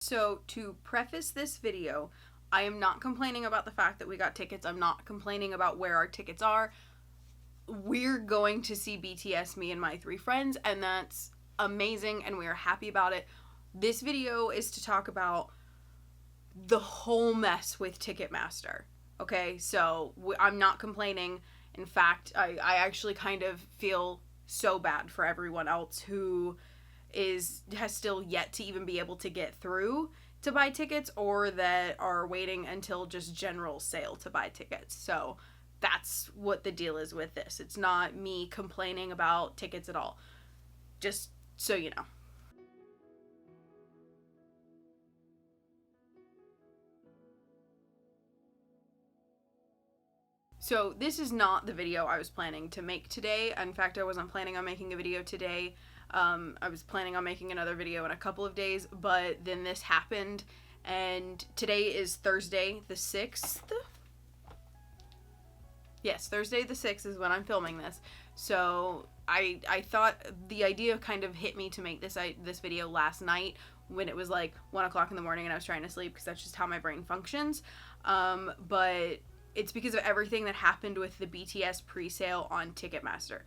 So to preface this video, I am not complaining about the fact that we got tickets. I'm not complaining about where our tickets are. We're going to see BTS, me and my 3 friends, and that's amazing, and we are happy about it. This video is to talk about the whole mess with Ticketmaster. Okay, so I'm not complaining. In fact, I actually kind of feel so bad for everyone else who has still yet to even be able to get through to buy tickets, or that are waiting until just general sale to buy tickets. So that's what the deal is with this. It's not me complaining about tickets at all. Just so you know. So this is not the video I was planning to make today. In fact, I wasn't planning on making a video today. I was planning on making another video in a couple of days, but then this happened, and today is Thursday the 6th. Yes, Thursday the 6th is when I'm filming this. So I thought the idea kind of hit me to make this video last night when it was like 1 o'clock in the morning and I was trying to sleep, because that's just how my brain functions. But it's because of everything that happened with the BTS pre-sale on Ticketmaster.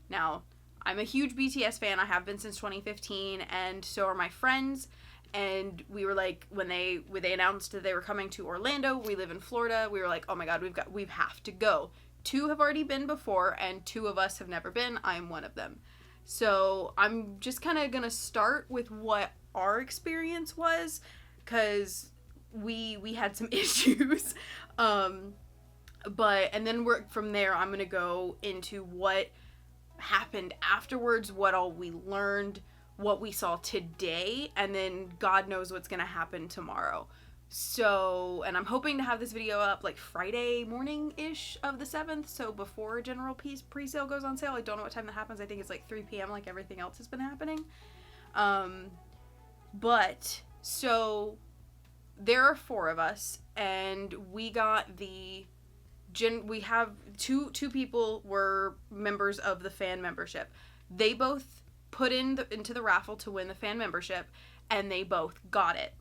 Now, I'm a huge BTS fan. I have been since 2015, and so are my friends. And we were like, when they announced that they were coming to Orlando, we live in Florida, we were like, oh my god, we have to go. 2 have already been before, and 2 of us have never been. I'm one of them. So I'm just kind of gonna start with what our experience was, because we had some issues. And then from there, I'm gonna go into what happened afterwards, what all we learned, what we saw today, and then God knows what's gonna happen tomorrow. So, and I'm hoping to have this video up like Friday morning-ish of the 7th, so before general pre-sale goes on sale. I don't know what time that happens. I think it's like 3 p.m. like everything else has been happening. But, so, there are 4 of us, and we got we have two people were members of the fan membership. They both put into the raffle to win the fan membership, and they both got it.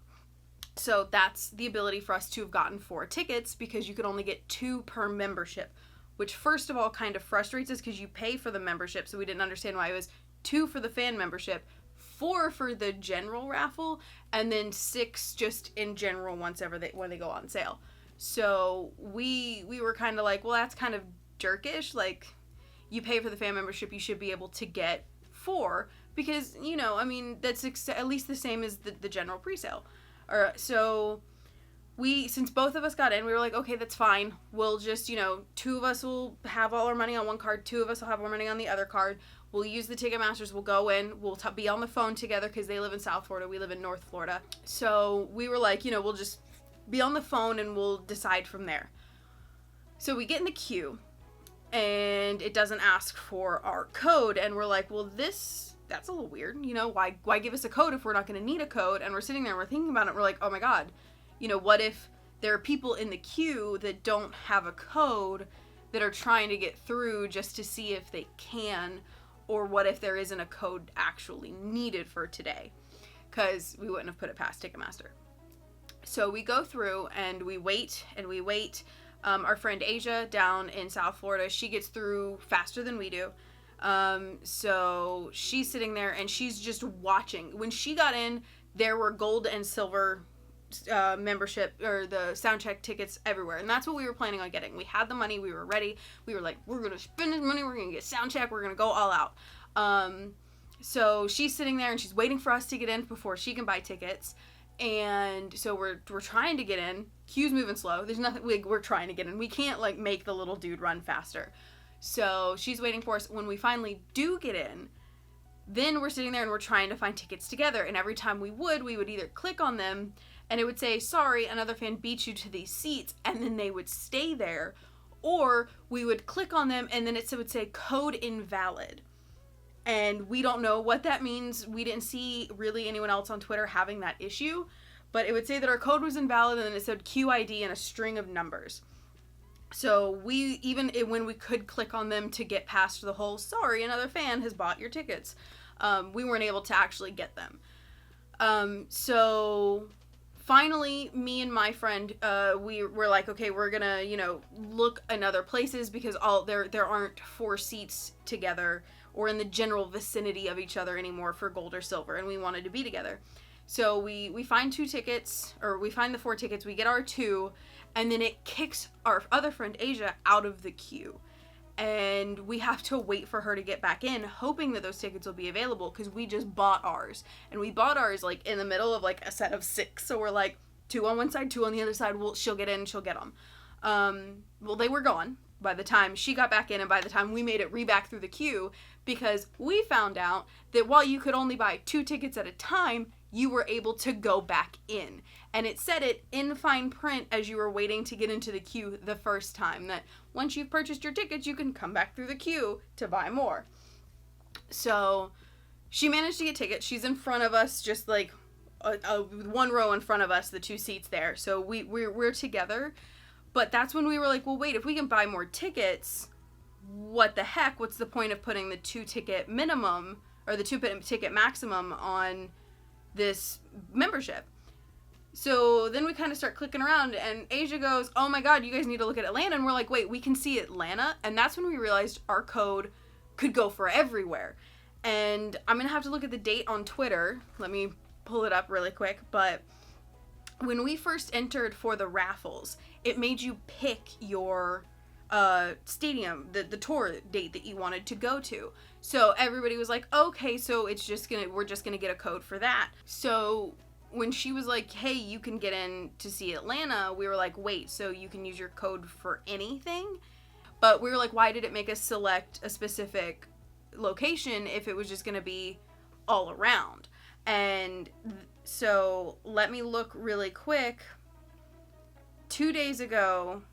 So that's the ability for us to have gotten 4 tickets, because you could only get 2 per membership, which first of all kind of frustrates us because you pay for the membership, so we didn't understand why it was 2 for the fan membership, 4 for the general raffle, and then 6 just in general when they go on sale. So we were kind of like, well, that's kind of jerkish. Like, you pay for the fan membership, you should be able to get 4, because, you know, I mean, that's at least the same as the general pre-sale. So since both of us got in, we were like, okay, that's fine. We'll just, 2 of us will have all our money on one card, 2 of us will have our money on the other card. We'll use the Ticketmasters, we'll go in, we'll be on the phone together, because they live in South Florida, we live in North Florida. So we were like, we'll just be on the phone and we'll decide from there. So we get in the queue, and it doesn't ask for our code, and we're like, well, that's a little weird. Why give us a code if we're not going to need a code? And we're sitting there and we're thinking about it. We're like, oh my god, what if there are people in the queue that don't have a code, that are trying to get through just to see if they can, or what if there isn't a code actually needed for today? Because we wouldn't have put it past Ticketmaster. So we go through and we wait and we wait. Our friend Asia down in South Florida, she gets through faster than we do. So she's sitting there and she's just watching. When she got in, there were gold and silver membership, or the soundcheck tickets everywhere, and that's what we were planning on getting. We had the money, we were ready. We were like, we're gonna spend this money, we're gonna get soundcheck, we're gonna go all out. So she's sitting there and she's waiting for us to get in before she can buy tickets. And so we're trying to get in. Queue's moving slow. There's nothing. We're trying to get in. We can't like make the little dude run faster. So she's waiting for us. When we finally do get in, then we're sitting there and we're trying to find tickets together. And every time we would either click on them and it would say, sorry, another fan beat you to these seats, and then they would stay there, or we would click on them and then it would say code invalid. And we don't know what that means. We didn't see really anyone else on Twitter having that issue, but it would say that our code was invalid, and then it said QID and a string of numbers. So when we could click on them to get past the whole, sorry, another fan has bought your tickets, we weren't able to actually get them. So finally, me and my friend, we were like, okay, we're gonna, look in other places because there aren't 4 seats together or in the general vicinity of each other anymore for gold or silver, and we wanted to be together. So we find 2 tickets, or we find the 4 tickets, we get our 2, and then it kicks our other friend Asia out of the queue. And we have to wait for her to get back in, hoping that those tickets will be available, because we just bought ours. And we bought ours, like, in the middle of, like, a set of 6. So we're like, 2 on one side, 2 on the other side. Well, she'll get in, she'll get them. Well, they were gone by the time she got back in, and by the time we made it back through the queue, because we found out that while you could only buy 2 tickets at a time, you were able to go back in. And it said it in fine print as you were waiting to get into the queue the first time, that once you've purchased your tickets, you can come back through the queue to buy more. So she managed to get tickets. She's in front of us, just like one row in front of us, the 2 seats there. So we're together. But that's when we were like, well, wait, if we can buy more tickets, what the heck? What's the point of putting the 2 ticket minimum or the 2 ticket maximum on this membership? So then we kind of start clicking around, and Asia goes, oh my god, you guys need to look at Atlanta. And we're like, wait, we can see Atlanta? And that's when we realized our code could go for everywhere. And I'm going to have to look at the date on Twitter. Let me pull it up really quick. But when we first entered for the raffles, it made you pick your stadium, the tour date that you wanted to go to. So everybody was like, okay, so we're just gonna get a code for that. So when she was like, hey, you can get in to see Atlanta, we were like, wait, so you can use your code for anything? But we were like, why did it make us select a specific location if it was just gonna be all around? And so let me look really quick. 2 days ago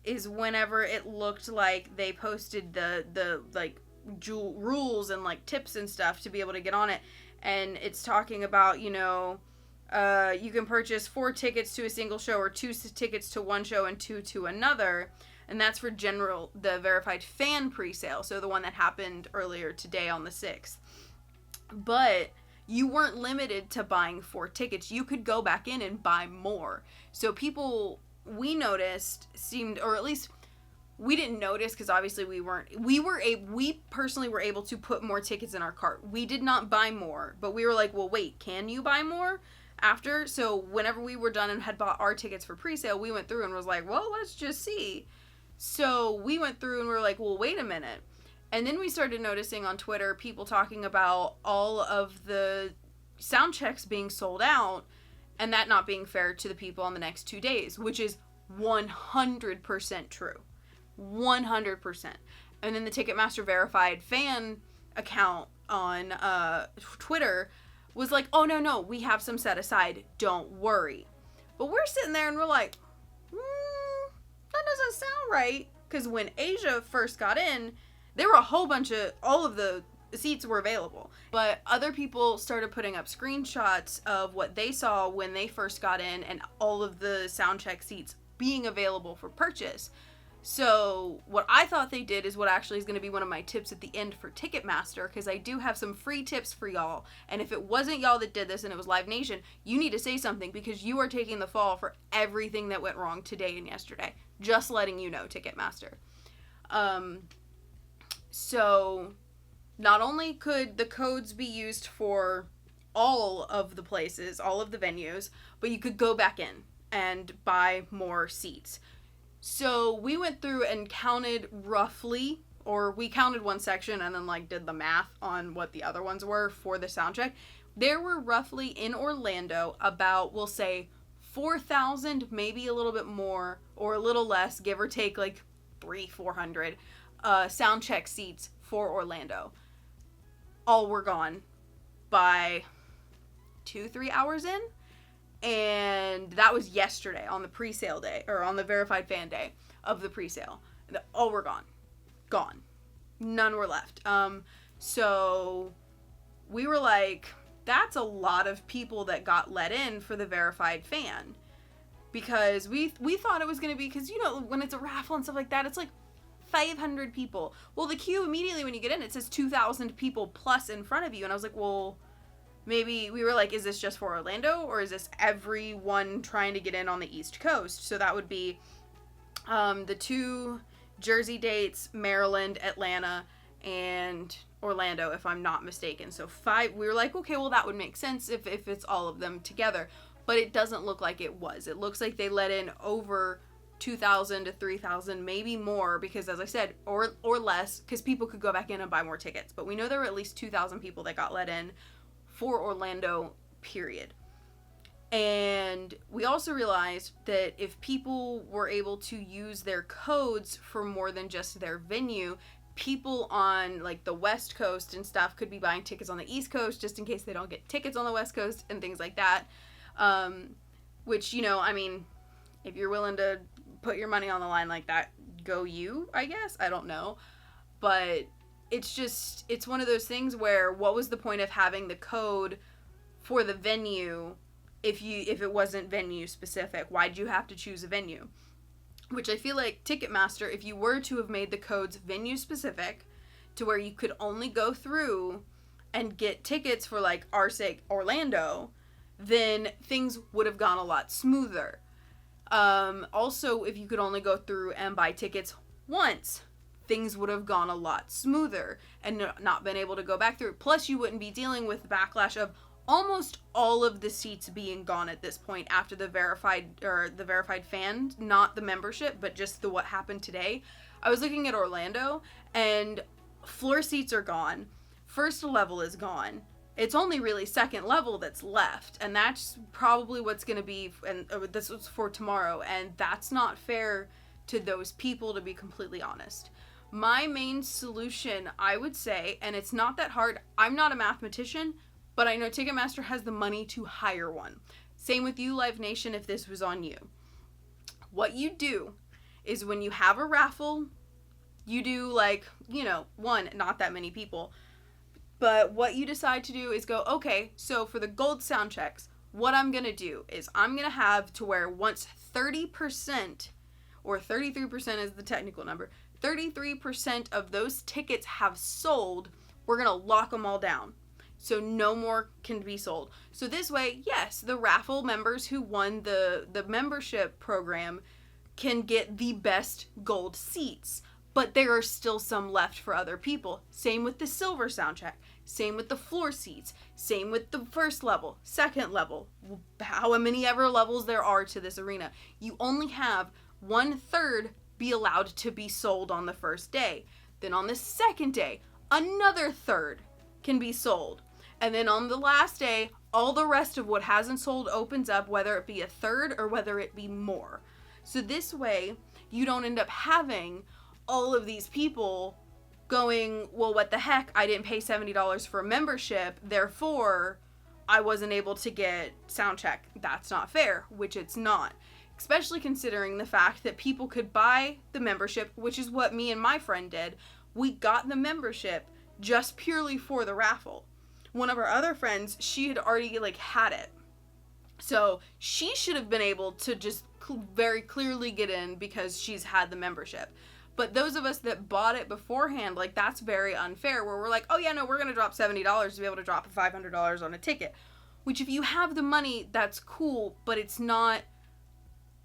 is whenever it looked like they posted the like rules and like tips and stuff to be able to get on it. And it's talking about, you can purchase 4 tickets to a single show, or 2 tickets to one show and 2 to another. And that's for the verified fan pre-sale. So the one that happened earlier today on the 6th. But you weren't limited to buying 4 tickets. You could go back in and buy more. So people, we noticed, or at least we didn't notice, because obviously we personally were able to put more tickets in our cart. We did not buy more, but we were like, well, wait, can you buy more after? So whenever we were done and had bought our tickets for pre-sale, we went through and was like, well, let's just see. So we went through and we were like, well, wait a minute. And then we started noticing on Twitter people talking about all of the sound checks being sold out, and that not being fair to the people on the next 2 days, which is 100% true. 100%. And then the Ticketmaster verified fan account on Twitter was like, oh, no, we have some set aside. Don't worry. But we're sitting there and we're like, that doesn't sound right. Because when Asia first got in, there were a whole bunch of, all of the seats were available. But other people started putting up screenshots of what they saw when they first got in and all of the soundcheck seats being available for purchase. So what I thought they did is what actually is going to be one of my tips at the end for Ticketmaster, because I do have some free tips for y'all. And if it wasn't y'all that did this and it was Live Nation, you need to say something, because you are taking the fall for everything that went wrong today and yesterday. Just letting you know, Ticketmaster. So not only could the codes be used for all of the places, all of the venues, but you could go back in and buy more seats. So we went through and counted roughly, or we counted one section and then like did the math on what the other ones were for the soundcheck. There were roughly in Orlando about, we'll say, 4,000, maybe a little bit more or a little less, give or take like 400 soundcheck seats for Orlando. All were gone by 2-3 hours in. And that was yesterday on the pre-sale day, or on the verified fan day of the pre-sale. All were gone. Gone. None were left. So we were like, that's a lot of people that got let in for the verified fan. Because we thought it was going to be, because, when it's a raffle and stuff like that, it's like 500 people. Well, the queue immediately when you get in, it says 2,000 people plus in front of you. And I was like, well, maybe we were like, is this just for Orlando, or is this everyone trying to get in on the East Coast? So that would be the 2 Jersey dates, Maryland, Atlanta, and Orlando, if I'm not mistaken. So 5, we were like, okay, well, that would make sense if it's all of them together. But it doesn't look like it was. It looks like they let in over 2,000 to 3,000, maybe more, because as I said, or less, because people could go back in and buy more tickets. But we know there were at least 2,000 people that got let in for Orlando, period. And we also realized that if people were able to use their codes for more than just their venue, people on like the West Coast and stuff could be buying tickets on the East Coast just in case they don't get tickets on the West Coast and things like that. Which, you know, I mean, if you're willing to put your money on the line like that, go you, I guess. I don't know. But it's one of those things where what was the point of having the code for the venue if it wasn't venue specific? Why'd you have to choose a venue? Which I feel like Ticketmaster, if you were to have made the codes venue specific to where you could only go through and get tickets for, like, our sake, Orlando, then things would have gone a lot smoother. Also, if you could only go through and buy tickets once, things would have gone a lot smoother and not been able to go back through. Plus, you wouldn't be dealing with the backlash of almost all of the seats being gone at this point after the verified fan, not the membership, but just the what happened today. I was looking at Orlando, and floor seats are gone. First level is gone. It's only really second level that's left, and that's probably what's going to be, and this was for tomorrow, and that's not fair to those people, to be completely honest. My main solution, I would say, and it's not that hard, I'm not a mathematician, but I know Ticketmaster has the money to hire one. Same with you, Live Nation, if this was on you. What you do is when you have a raffle, you do like, you know, not that many people. But what you decide to do is go, okay, so for the gold sound checks, what I'm going to do is I'm going to have to where once 30%, or 33% is the technical number, 33% of those tickets have sold, we're going to lock them all down. So no more can be sold. So this way, yes, the raffle members who won the membership program can get the best gold seats. But there are still some left for other people. Same with the silver soundcheck. Same with the floor seats. Same with the first level, second level. How many ever levels there are to this arena. You only have 1/3 be allowed to be sold on the first day. Then on the second day, another third can be sold. And then on the last day, all the rest of what hasn't sold opens up, whether it be a third or whether it be more. So this way, you don't end up having all of these people going, well, what the heck? I didn't pay $70 for a membership, therefore I wasn't able to get soundcheck. That's not fair, which it's not. Especially considering the fact that people could buy the membership, which is what me and my friend did. We got the membership just purely for the raffle. One of our other friends, she had already had it. So she should have been able to just very clearly get in because she's had the membership. But those of us that bought it beforehand, that's very unfair, where we're like, oh yeah, no, we're going to drop $70 to be able to drop $500 on a ticket. Which if you have the money, that's cool, but it's not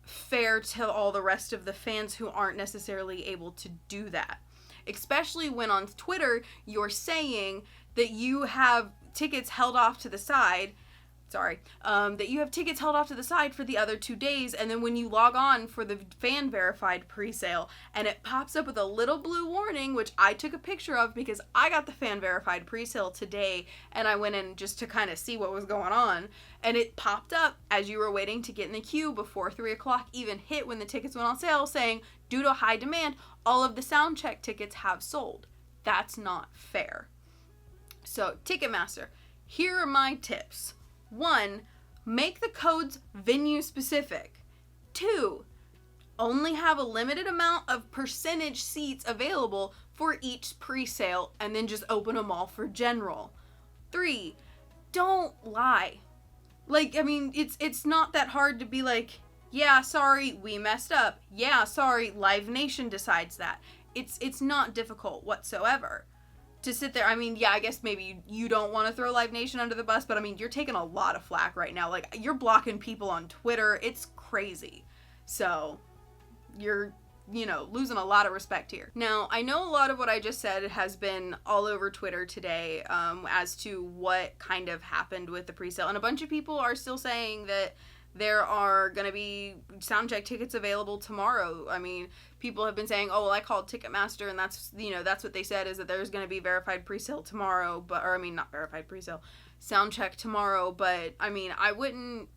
fair to all the rest of the fans who aren't necessarily able to do that. Especially when on Twitter, you're saying that you have tickets held off to the side, that you have tickets held off to the side for the other 2 days, and then when you log on for the fan verified pre-sale, and it pops up with a little blue warning, which I took a picture of because I got the fan verified pre-sale today, and I went in just to kind of see what was going on, and it popped up as you were waiting to get in the queue before 3 o'clock even hit when the tickets went on sale, saying, due to high demand, all of the soundcheck tickets have sold. That's not fair. So, Ticketmaster, here are my tips. 1, make the codes venue specific. 2, only have a limited amount of percentage seats available for each pre-sale and then just open them all for general. 3, don't lie. It's not that hard to be like, yeah, sorry, we messed up. Yeah, sorry, Live Nation decides that. It's not difficult whatsoever. to sit there, I mean, yeah, I guess maybe you don't want to throw Live Nation under the bus, but I mean, you're taking a lot of flack right now. Like, you're blocking people on Twitter. It's crazy. So, you're, losing a lot of respect here. Now, I know a lot of what I just said has been all over Twitter today, as to what kind of happened with the presale. And a bunch of people are still saying that there are going to be soundcheck tickets available tomorrow. I mean, people have been saying, oh, well, I called Ticketmaster, and that's what they said, is that there's going to be verified presale tomorrow, not verified presale, soundcheck tomorrow, but, I mean, I wouldn't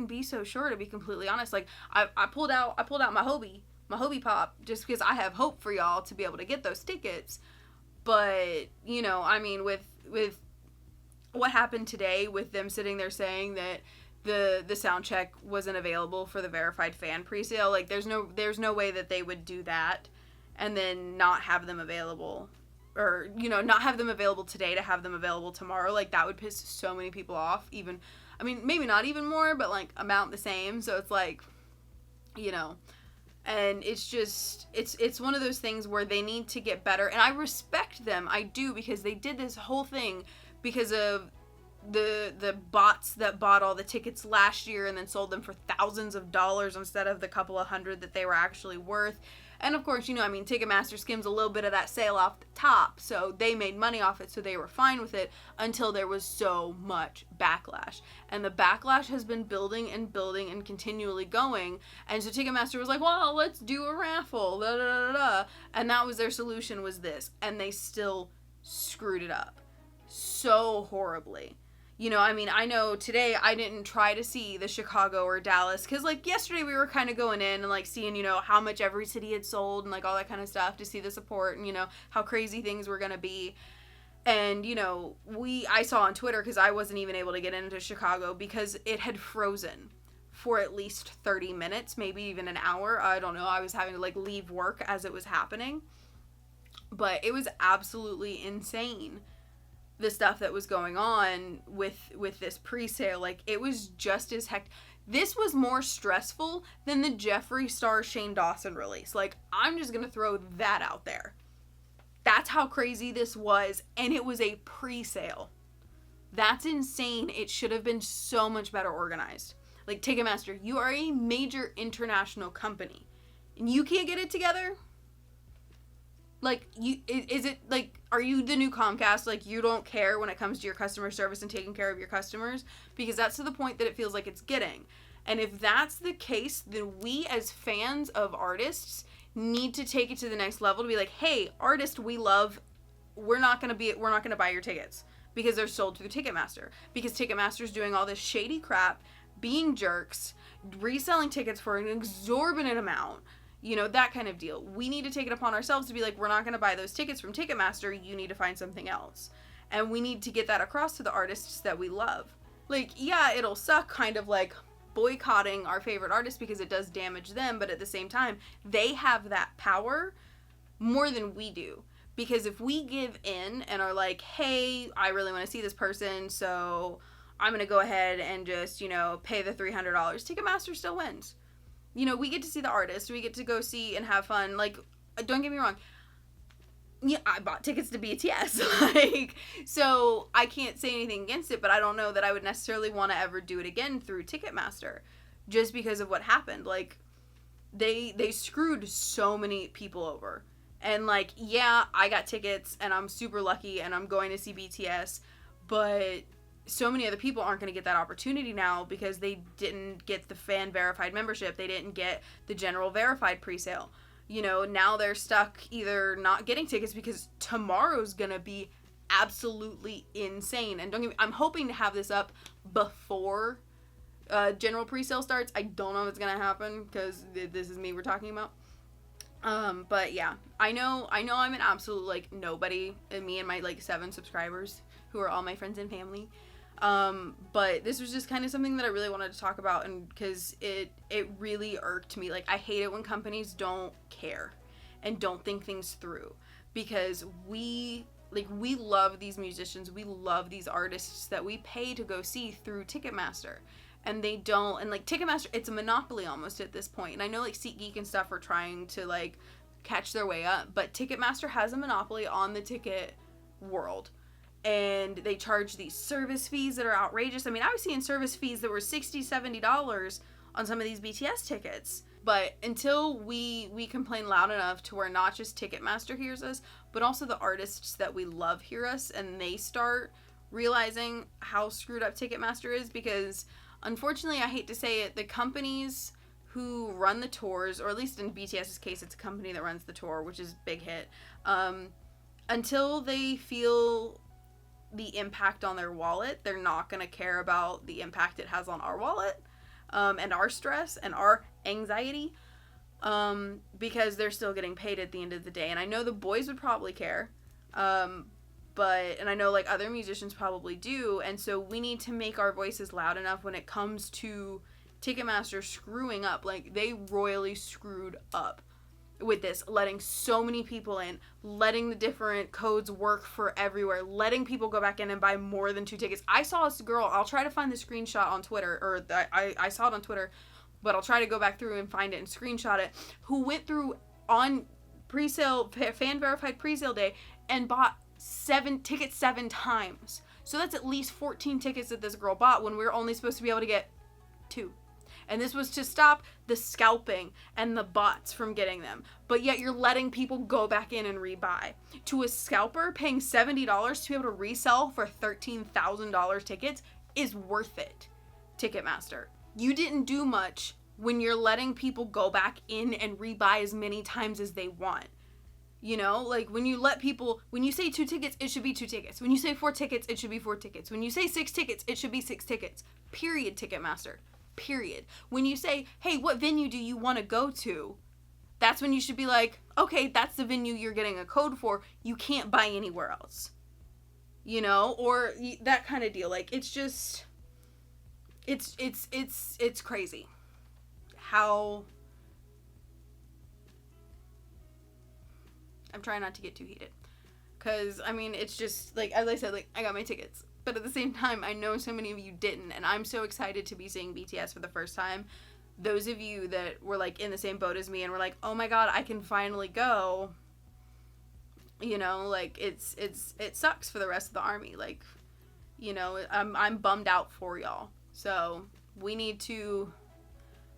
be so sure, to be completely honest. Like, I pulled out my Hobie Pop, just because I have hope for y'all to be able to get those tickets, but, I mean, with what happened today, with them sitting there saying that the sound check wasn't available for the verified fan presale, like, there's no way that they would do that and then not have them available, or not have them available today to have them available tomorrow. Like, that would piss so many people off, even, I mean, maybe not even more, but like amount the same. So it's like, and it's just, it's one of those things where they need to get better, and I respect them, I do, because they did this whole thing because of the bots that bought all the tickets last year and then sold them for thousands of dollars instead of the couple of hundred that they were actually worth. And of course, I mean, Ticketmaster skims a little bit of that sale off the top, so they made money off it, so they were fine with it until there was so much backlash. And the backlash has been building and building and continually going, and so Ticketmaster was like, well, let's do a raffle, da da da da, and that was their solution, was this, and they still screwed it up so horribly. I mean, I know today I didn't try to see the Chicago or Dallas, because, like, yesterday we were kind of going in and, like, seeing, how much every city had sold and, like, all that kind of stuff to see the support and, how crazy things were going to be. And, I saw on Twitter, because I wasn't even able to get into Chicago because it had frozen for at least 30 minutes, maybe even an hour. I don't know. I was having to, like, leave work as it was happening. But it was absolutely insane, the stuff that was going on with this pre-sale. Like, it was just as heck. This was more stressful than the Jeffree Star Shane Dawson release. Like, I'm just gonna throw that out there. That's how crazy this was, and it was a pre-sale. That's insane. It should have been so much better organized. Like, Ticketmaster, you are a major international company, and you can't get it together? Like, is it, like, are you the new Comcast? Like, you don't care when it comes to your customer service and taking care of your customers? Because that's to the point that it feels like it's getting. And if that's the case, then we as fans of artists need to take it to the next level, to be like, hey, artist we love, we're not going to buy your tickets because they're sold through Ticketmaster. Because Ticketmaster's doing all this shady crap, being jerks, reselling tickets for an exorbitant amount. That kind of deal. We need to take it upon ourselves to be like, we're not going to buy those tickets from Ticketmaster. You need to find something else. And we need to get that across to the artists that we love. Like, yeah, it'll suck kind of like boycotting our favorite artists because it does damage them. But at the same time, they have that power more than we do. Because if we give in and are like, hey, I really want to see this person, so I'm going to go ahead and just, pay the $300, Ticketmaster still wins. We get to see the artist. We get to go see and have fun. Like, don't get me wrong. Yeah, I bought tickets to BTS. Like, so I can't say anything against it, but I don't know that I would necessarily want to ever do it again through Ticketmaster, just because of what happened. Like, they screwed so many people over. And, like, yeah, I got tickets, and I'm super lucky, and I'm going to see BTS, but so many other people aren't going to get that opportunity now because they didn't get the fan verified membership. They didn't get the general verified presale. Now they're stuck either not getting tickets because tomorrow's going to be absolutely insane. And I'm hoping to have this up before general presale starts. I don't know if it's going to happen because this is me we're talking about. But yeah, I know I'm an absolute, like, nobody, and me and my, like, 7 subscribers who are all my friends and family. But this was just kind of something that I really wanted to talk about, and because it really irked me. Like, I hate it when companies don't care and don't think things through, because we love these musicians, we love these artists that we pay to go see through Ticketmaster, and they don't. And, like, Ticketmaster, it's a monopoly almost at this point. And I know, like, SeatGeek and stuff are trying to, like, catch their way up. But Ticketmaster has a monopoly on the ticket world. And they charge these service fees that are outrageous. I mean, I was seeing service fees that were $60, $70 on some of these BTS tickets. But until we complain loud enough to where not just Ticketmaster hears us, but also the artists that we love hear us, and they start realizing how screwed up Ticketmaster is, because unfortunately, I hate to say it, the companies who run the tours, or at least in BTS's case, it's a company that runs the tour, which is big hit, until they feel the impact on their wallet, they're not going to care about the impact it has on our wallet, and our stress and our anxiety, because they're still getting paid at the end of the day. And I know the boys would probably care, and I know like other musicians probably do, and so we need to make our voices loud enough when it comes to Ticketmaster screwing up. Like, they royally screwed up with this, letting so many people in, letting the different codes work for everywhere, letting people go back in and buy more than 2 tickets. I saw this girl, I'll try to find the screenshot on Twitter, or I saw it on Twitter, but I'll try to go back through and find it and screenshot it, who went through on pre-sale, fan verified pre-sale day, and bought 7 tickets 7 times. So that's at least 14 tickets that this girl bought when we were only supposed to be able to get 2. And this was to stop the scalping and the bots from getting them. But yet you're letting people go back in and rebuy. To a scalper, paying $70 to be able to resell for $13,000 tickets is worth it, Ticketmaster. You didn't do much when you're letting people go back in and rebuy as many times as they want. You know, like when you let people, when you say 2 tickets, it should be 2 tickets. When you say 4 tickets, it should be 4 tickets. When you say 6 tickets, it should be 6 tickets. Period, Ticketmaster. Period. When you say, hey, what venue do you want to go to? That's when you should be like, okay, that's the venue you're getting a code for. You can't buy anywhere else. You know, or that kind of deal. Like, it's just, it's crazy how, I'm trying not to get too heated, because I mean, it's just like, as I said, like, I got my tickets, but at the same time, I know so many of you didn't, and I'm so excited to be seeing BTS for the first time. Those of you that were like in the same boat as me and were like, oh my god, I can finally go, you know, like, it sucks for the rest of the army. Like, you know, I'm bummed out for y'all. So we need to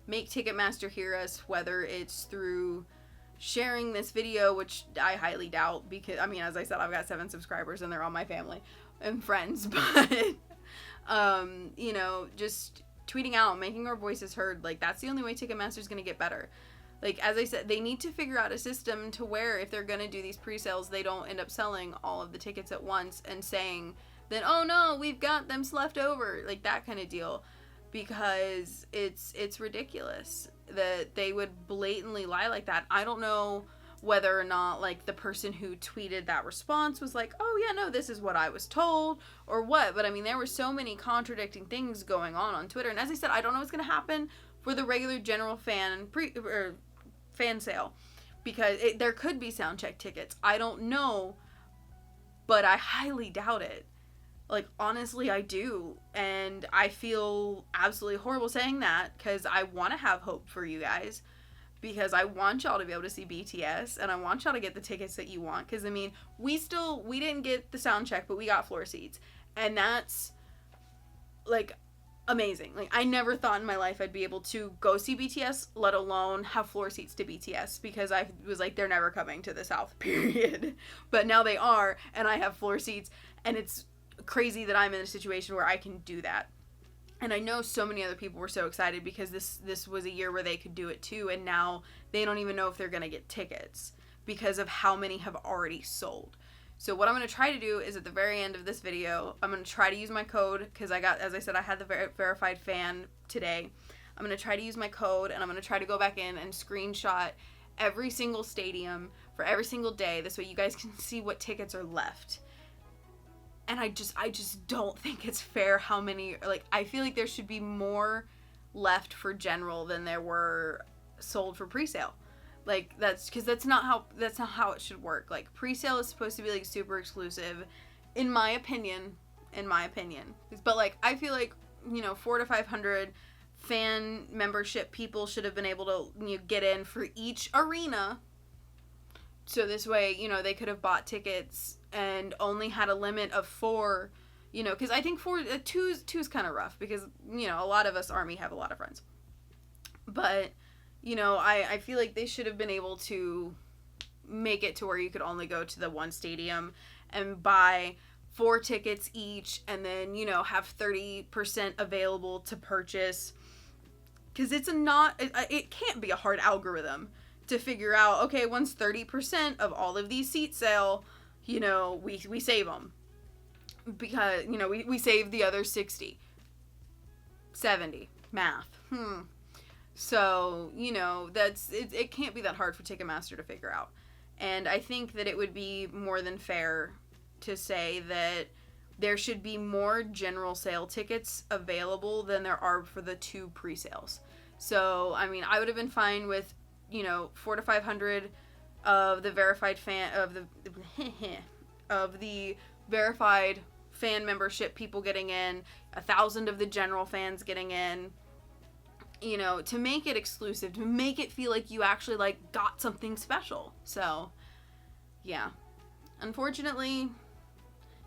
make Ticketmaster hear us, whether it's through sharing this video, which I highly doubt, because, I mean, as I said, I've got 7 subscribers and they're all my family and friends, but, you know, just tweeting out, making our voices heard. Like, that's the only way Ticketmaster's gonna get better. Like, as I said, they need to figure out a system to where if they're gonna do these pre-sales, they don't end up selling all of the tickets at once and saying then, oh no, we've got them left over, like that kind of deal, because it's ridiculous that they would blatantly lie like that. I don't know whether or not, like, the person who tweeted that response was like, oh yeah, no, this is what I was told, or what, but I mean, there were so many contradicting things going on Twitter, and as I said, I don't know what's going to happen for the regular general fan sale, because there could be soundcheck tickets. I don't know, but I highly doubt it. Like, honestly, I do, and I feel absolutely horrible saying that, because I want to have hope for you guys, because I want y'all to be able to see BTS, and I want y'all to get the tickets that you want, because, I mean, we didn't get the sound check, but we got floor seats, and that's, like, amazing. Like, I never thought in my life I'd be able to go see BTS, let alone have floor seats to BTS, because I was like, they're never coming to the South, period. But now they are, and I have floor seats, and it's crazy that I'm in a situation where I can do that. And I know so many other people were so excited because this was a year where they could do it too, and now they don't even know if they're going to get tickets because of how many have already sold. So what I'm going to try to do is at the very end of this video, I'm going to try to use my code, because I got, as I said, I had the verified fan today. I'm going to try to use my code, and I'm going to try to go back in and screenshot every single stadium for every single day. This way you guys can see what tickets are left. And I just don't think it's fair how many, like, I feel like there should be more left for general than there were sold for presale. Like, that's not how it should work. Like, presale is supposed to be, like, super exclusive, in my opinion. But, like, I feel like, you know, 400 to 500 fan membership people should have been able to, you know, get in for each arena So this way, you know, they could have bought tickets and only had a limit of 4, you know, because I think two is kind of rough because, you know, a lot of us Army have a lot of friends. But, you know, I feel like they should have been able to make it to where you could only go to the one stadium and buy 4 tickets each, and then, you know, have 30% available to purchase. Because it can't be a hard algorithm to figure out, okay, once 30% of all of these seats sell, you know, we save them. Because, you know, we save the other 60. 70. Math. So, you know, it can't be that hard for Ticketmaster to figure out. And I think that it would be more than fair to say that there should be more general sale tickets available than there are for the 2 pre-sales. So, I mean, I would have been fine with, you know, 400 to 500 of the verified verified fan membership people getting in, 1,000 of the general fans getting in, you know, to make it exclusive, to make it feel like you actually, like, got something special. So, yeah. Unfortunately,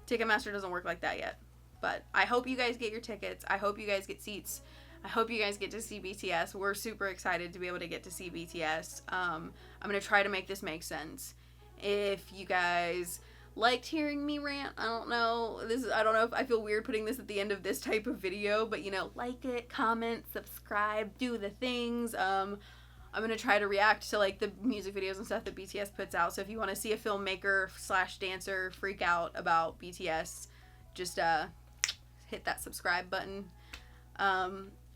Ticketmaster doesn't work like that yet. But I hope you guys get your tickets. I hope you guys get seats. I hope you guys get to see BTS. We're super excited to be able to get to see BTS. I'm going to try to make this make sense. If you guys liked hearing me rant, I don't know if I feel weird putting this at the end of this type of video, but, you know, like it, comment, subscribe, do the things. I'm going to try to react to, like, the music videos and stuff that BTS puts out. So if you want to see a filmmaker / dancer freak out about BTS, just hit that subscribe button.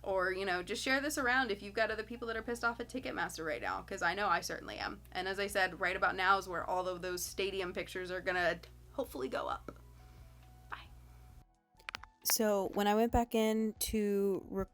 Or, you know, just share this around if you've got other people that are pissed off at Ticketmaster right now, because I know I certainly am. And as I said, right about now is where all of those stadium pictures are going to hopefully go up. Bye. So when I went back in to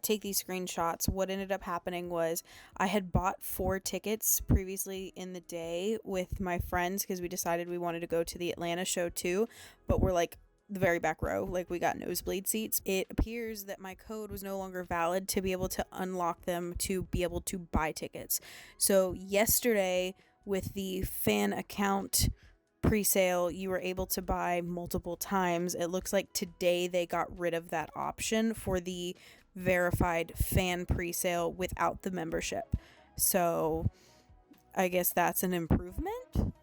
take these screenshots, what ended up happening was I had bought 4 tickets previously in the day with my friends because we decided we wanted to go to the Atlanta show too, but we're like the very back row, like we got nosebleed seats. It appears that my code was no longer valid to be able to unlock them to be able to buy tickets. So yesterday with the fan account pre-sale, you were able to buy multiple times. It looks like today they got rid of that option for the verified fan pre-sale without the membership. So I guess that's an improvement.